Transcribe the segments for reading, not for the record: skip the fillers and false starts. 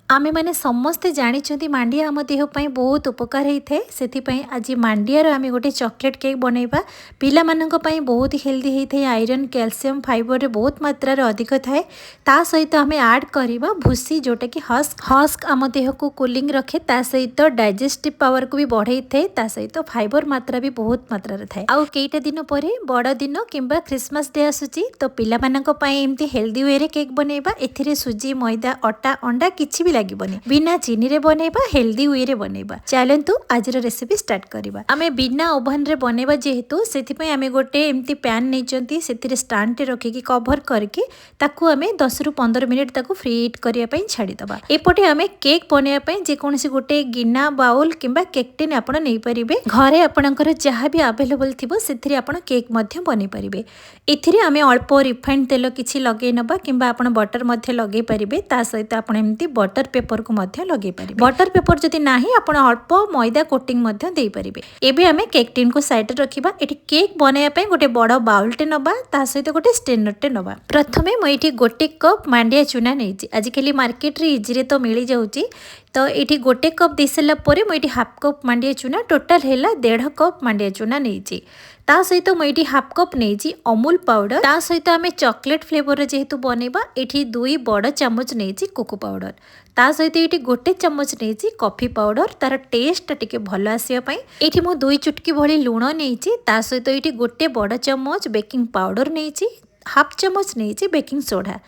आमे माने समस्ते जानी मांडिया आम देहपाई बहुत उपकार होता है। आज मांडियार आम गोटे चॉकलेट केक बनैबा पिला माननक पई बहुत हेल्दी होता है। आयरन कैल्शियम फाइबर रे बहुत मात्रा रे अधिक थाए। ता सहित आम ऐड करबा भूसी जोटा कि हस्क हस्क आम देह को कूलिंग रखे। ता सहित डाइजेस्टिव पावर को भी बढ़ाई थाए। ता सहित फाइबर मात्रा भी बहुत मात्रा रे थाए। आउ केईटा दिन परे बड़ दिन किंबा क्रिसमस डे आसुची तो पिला माननक पई एम्ति हेल्दी वे रे केक बनैबा। एथिरे सुजी मैदा अटा अंडा किछि भी लागबनी। बिना चीनी रे बनैबा हेल्दी वे रे बनैबा। चलंतु आज रेसिपी स्टार्ट करबा। आमे बिना ओवन रे बनैबा जेहेतु सेथि पई आमे गोटे एम्ति पैन नैचंती सेतिरे स्टैंड रे रखिकी कवर करके ताकू आमे 10 रु 15 मिनिट ताकू फ्री हीट करिया पई छाडी दबा। एपटे आमे केक बनैया पई जे कोनसी गोटे गिना बाउल किंबा केक टिन आपण नै परिबे। घरे आपणकर जहा भी अवेलेबल थिबो सेथिरे आपण केक मध्य बनै परिबे। एथिरे आमे अल्प रिफाइंड तेल किछि लगै नबा किंबा आपण बटर मध्य लगै परिबे। ता सहित आपण एम्ति बटर पेपर को मध्य लगे परिबे। बटर पेपर जदि नाही आपण अल्प मैदा कोटिंग मध्य देई परिबे। एबे आमे केक टिन को साइड रे रखिबा। एठी केक बनाया पय गोटे बड़ बाउल टे नबा ता सहित गोटे स्टेनर टे नबा। प्रथमे म एठी गोटे कप मांडिया चूना नैची। आजिकली मार्केट रे इजी रे तो मिली जाउची। तो एठी गोटे कप देसला परे म एठी हाफ कप मांडिया चूना टोटल हैला 1.5 कप मांडिया चूना नैची। ता सहित म एठी हाफ कप नैची अमूल पाउडर। ता सहित आमे चॉकलेट फ्लेवर रे जेहेतु बनेबा एठी 2 बड़ चम्मच नैची कोको पाउडर। ता सहित एठी गोटे चम्मच नैची कॉफी पाउडर। तार टेस्ट टिके भलो आसिया पई एठी मो 2 चुटकी भली लूण नैची। ता सहित एठी गोटे बड़ चम्मच बेकिंग पाउडर नैची। हाफ चम्मच नैची बेकिंग सोडा।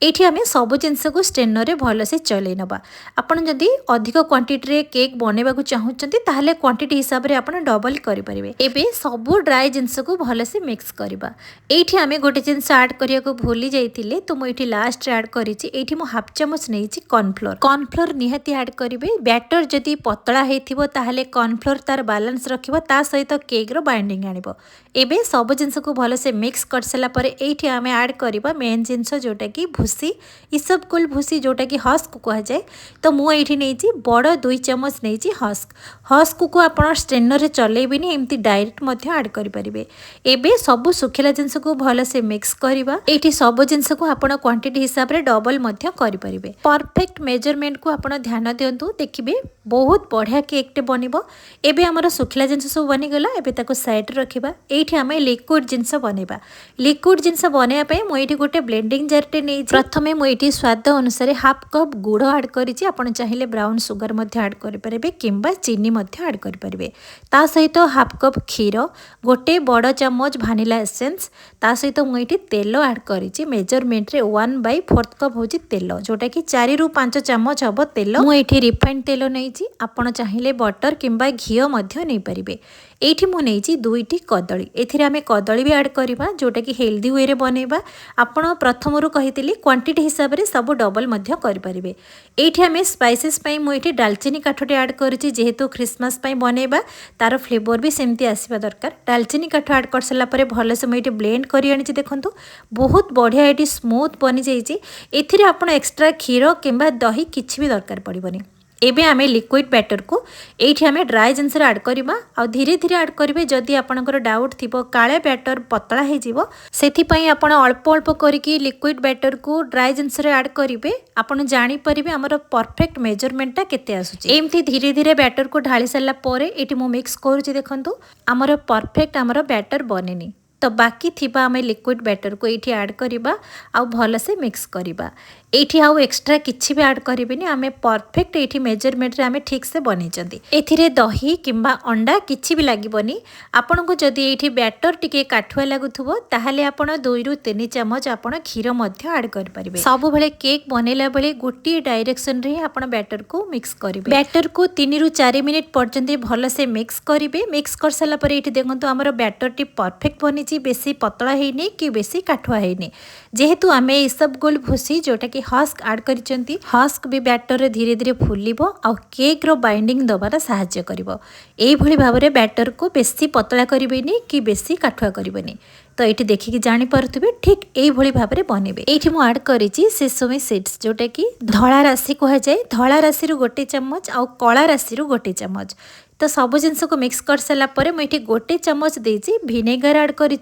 एठी आमे सब जिनस को स्ट्रेनर रे भलो से चलै नबा। आपण जदी अधिक क्वांटिटी रे केक बनेबा को चाहुचंती ताहले क्वांटिटी हिसाब रे आपण डबल करि परिबे। एबे सब ड्राई जिनस को भलो से मिक्स करबा। एठी आमे गोटे जिनस ऐड करिया को भूली जाइतिले तो मो एठी लास्ट रे ऐड करिछि। एठी मो हाफ चम्मच नैछि कॉर्नफ्लोर निहाती ऐड करिवे। बैटर जदी पतला हेथिबो ताहले कॉर्नफ्लोर तार बैलेंस रखिबो। ता सहित केक रो बाइंडिंग आनिबो। एबे सब जिनस को भलो से मिक्स करसला परे एठी आमे ऐड करिबा मेन जिनस जोटा कि भूसी इसबकुल भूसी जोटा कि हस्क कह जाए। तो मु एठी नैची बड़ 2 चम्मच नैची हस्क। हस्क को आपण स्ट्रेनर रे चलेबिनी एम्ति डायरेक्ट मध्य ऐड करि परिबे। एबे सब सुखिला जिनस को भलो से मिक्स करिबा। एठी सब जिनस को आपण क्वांटिटी हिसाब रे डबल मध्य करि परिबे। परफेक्ट मेजरमेंट को आपण ध्यान दियंतु देखिबे बहुत बढ़िया केक टे बनिबो। एबे हमर सुखिला जिनस सब बनि गला। एबे ताको साइड रे रखिबा। एठी हमें लिक्विड जिनस बनेबा। लिक्विड जिनस बनेया पय मु एठी गोटे ब्लेंडिंग जार टे नै। प्रथमे मु एठी स्वाद अनुसार हाफ कप गुड़ ऐड करिछि। आपण चाहिले ब्राउन सुगर मध्य ऐड करि परिबे किंबा चीनी मध्य ऐड करि परिबे। ता सहित हाफ कप क्षीर गोटे बड़ चम्मच वैनिला एसेंस। ता सहित मु एठी तेल ऐड करिछि। मेजरमेंट रे 1/4 कप होछि तेल जोटा कि 4 रु 5 चम्मच हबो तेल। मु एठी रिफाइंड तेल नैछि। आपण चाहिले बटर किंबा घी मध्य नै परिबे। एठी मु नैछि 2टी कदली। एथिरे आमे कदली भी ऐड करबा जोटा कि हेल्दी वे रे बनेबा। आपण प्रथमरु कहितली क्वांटिटी हिसाब रे सब डबल मध्य करि परिबे। एठी आमे स्पाइसेस पई मु एठी दालचीनी काठटे ऐड करिछि। जेहेतु क्रिसमस पई बनेबा तार फ्लेवर भी सेमती आसीबा दरकार। दालचीनी काठ ऐड करसला परे भलो से मु एठी ब्लेंड करि आनिछि। देखंतु बहुत बढ़िया एठी स्मूथ बनि जाइछि। एथिरे आपण एक्स्ट्रा क्षीर किंबा दही किछि भी दरकार पड़िबनी। एबे आमे लिक्विड बैटर को एठी आमे ड्राई जिनस ऐड करबा। आ धीरे धीरे ऐड करिवे जदि आपनकर डाउट थिबो काळे बैटर पतला हे जिवो सेथि पई आपण अल्प अल्प करिकि लिक्विड बैटर को ड्राई जिनस रे ऐड करिवे। आपण जानि परिबे हमर परफेक्ट मेजरमेंट ता केते आसुची। एम्ति धीरे धीरे बैटर को ढाली सल्ला परे एठी मु मिक्स करूची। देखंतु हमर परफेक्ट हमर बैटर बनेनी। तो बाकी थिबा आमे लिक्विड बैटर को एठी ऐड करिबा आ भलो से मिक्स करिबा। एठी आउ एक्स्ट्रा किछि भी ऐड करिबेनी। आमे परफेक्ट एठी मेजरमेंट रे आमे ठीक से बनै जंदी। एथिरे दही किंबा अंडा किछि भी लागिबनी। आपन को जदी एठी बैटर टिके काठुआ लागुथबो ताहाले आपण 2 रु 3 चम्मच आपण क्षीर मध्य ऐड कर परिबे। सब बेले केक बनेला बेले गोटी डायरेक्शन रे आपण बैटर को मिक्स करिबे। बैटर को 3 रु 4 मिनिट पर्यंत भलो से मिक्स करिबे। मिक्स कर सला परे एठी देखंतु हमर बैटर टी परफेक्ट बनि बेसी पतला हेनी कि बेसी काठुआ हेनी। जेहेतु आमे ई सब गोल भूसी जोटा कि हस्क ऐड करिसेंती। हस्क भी बैटर रे धीरे धीरे फुलिबो आ केक रो बाइंडिंग दबारा सहायता करिवो। एई भली भाबरे बैटर को बेसी पतला करिवेनी कि बेसी काठुआ करिवेनी। तो ये देखिकी जानीपे ठीक यही भाव में बनइबे। ये मुझे ऐड करी सेसमी सीड्स जोटा कि धला राशि कह जाए। धला राशि गोटे चम्मच आ कला राशि गोटे चम्मच तो सब जिनस को मिक्स कर सारा पर मुझे गोटे चमच देती विनेगर ऐड करी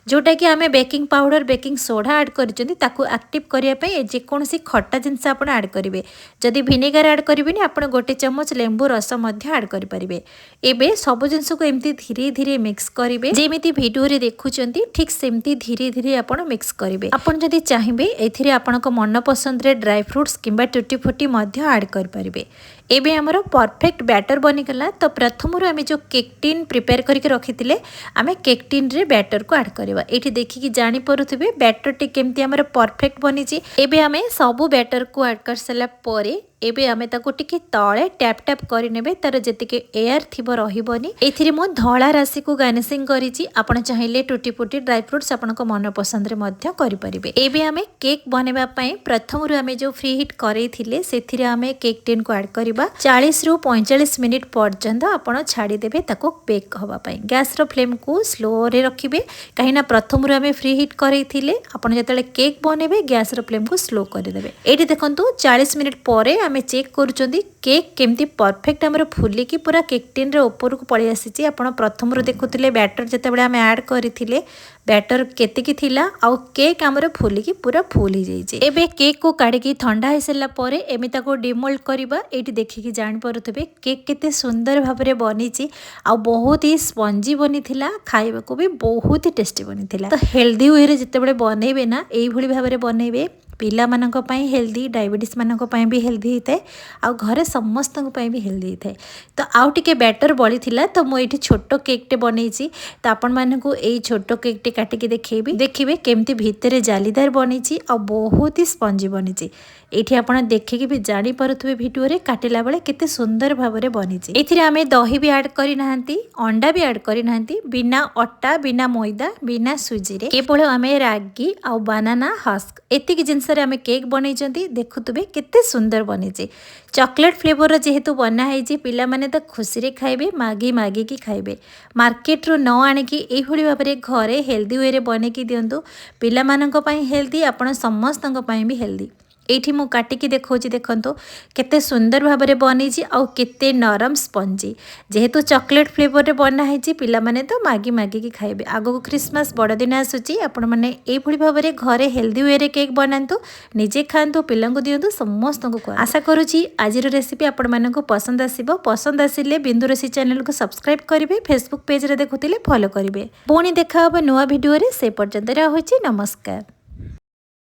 जोटा कि आम baking powder baking soda add कर एक्टिव करने जेकोसी खटा जिनस आप ऐड करेंगे जदि विनेगर ऐड करेंगे आप गोटे चमच लेंबू रस ऐड करेंगे। एबे सब जिनस को एमती धीरे धीरे मिक्स करेंगे जमी भिडियो देखुं ठीक सेमती धीरे धीरे आप मिक्स करेंगे। आपड़ जदि चाहिए एथिरे आपनक मन पसंद रे ड्राई फ्रूट्स किंबा टूटी फुटी ऐड करेंगे। एबे हमर परफेक्ट बैटर बनीगला। तो प्रथम आम जो केक टीन प्रिपेयर करके रखी थे आम केक टीन रे बैटर को ऐड करवा। ये देखिकी जापे बैटर टी केमती आमर परफेक्ट बनी। एबे आम सबू बैटर को ऐड कर सारा पर एबे आमे ताको टिके तळे टैप टैप करि नेबे तार जतिके एयर थिबो रहिबोनी। एथिरे मो धळा राशि को गार्निशिंग करिछि। आपण चाहिले टूटी फुटी ड्राई फ्रूट्स आपनको मन पसंद रे मध्य करि परिबे। एबे आमे केक बनेबा पई प्रथम रु आमे जो फ्री हिट करै थिले सेथिरे आमे केक टिन को ऐड करबा 40 रु 45 मिनिट पर्यंत आपण छाडी देबे ताको बेक होबा पई। गैस रो फ्लेम को स्लो रे रखिबे काहेना प्रथम रु आमे फ्री हिट करै थिले आपण जतले केक बनेबे गैस रो फ्लेम को स्लो कर देबे। एठी देखंतु 40 मिनिट परे आमे चेक करूचंदी केक केमती परफेक्ट हमर फुली की पूरा केक टिन रे ऊपर को पळी आसीची। आपण प्रथम रु देखुतिले बैटर जते बेले आमे ऐड करिथिले बैटर केते की थिला आउ केक हमर फुली की पूरा फुल ही जाईचे। एबे केक को काढी की ठंडा हेसला परे एमिता को डिमोल्ड करबा। एठी देखि की जान परथबे केक केते सुंदर भाबरे बनीची आ बहुत ही स्पंजी बनीथिला खाइबा को भी बहुत ही टेस्टी बनीथिला। तो हेल्दी वे रे जते बेले बनेबे ना एई भली भाबरे बनेबे पिला मानक पई हेल्दी डायबिटीज मानक पई भी हेल्दी होता है आ घरे समस्त भी हेल्दी होता है। तो आउ टिके बैटर बड़ी थिला तो मु एठी छोटो केक टे बनैछि। तो आपण मानकु एई छोटो केक टे काटिकी देखैबी देखिबे केमती भितरे जालीदार बनीछि आ बहुत ही स्पंजी बनीछि। एठी आपण देखिकी भी जानि परथुबे वीडियो रे काटिला बेले केते सुंदर भाबरे बनीछि। एथिरे आमे दही भी ऐड करि नाहंती अंडा भी ऐड करि नाहंती बिना अट्टा बिना मैदा बिना सुजी रे केवल आमे रागी आ बनाना हस्क एतिकी जिंस रे आमे केक बनैछंती। देखुतबे केते सुंदर बनीछि। चॉकलेट फ्लेवर जेहेतु बना है पिला माने तो खुशी रे खाइबे मागी मागी की खाइबे। मार्केट रो न आनिकी एई भली भाबरे घरे हेल्दी वे रे बनेकी दियंतु पिला मानक पई हेल्दी आपण समस्तक पई भी हेल्दी। एठी मु काटिकी देखौची देखंतो केते सुंदर भाबरे बनीची आ केते नरम स्पंजी जेहेतु चॉकलेट फ्लेवर रे बना है पिला माने तो मागी मागी की खाइबे। आगो क्रिसमस बड़ दिन आसुची आपण माने एई भली भाबरे घरे हेल्दी वे रे केक बनांतु निजे खांतु पिलांगु दियंतु समस्त को आशा करूची आजिर रेसिपी आपण मानक पसंद आसीबो। पसंद आसिले बिंदुरोसी चैनल को सब्सक्राइब करिवे फेसबुक पेज रे देखुतिले फॉलो करिवे। पुणी देखा हबो नुवा वीडियो रे से पर्यंत रहउची नमस्कार।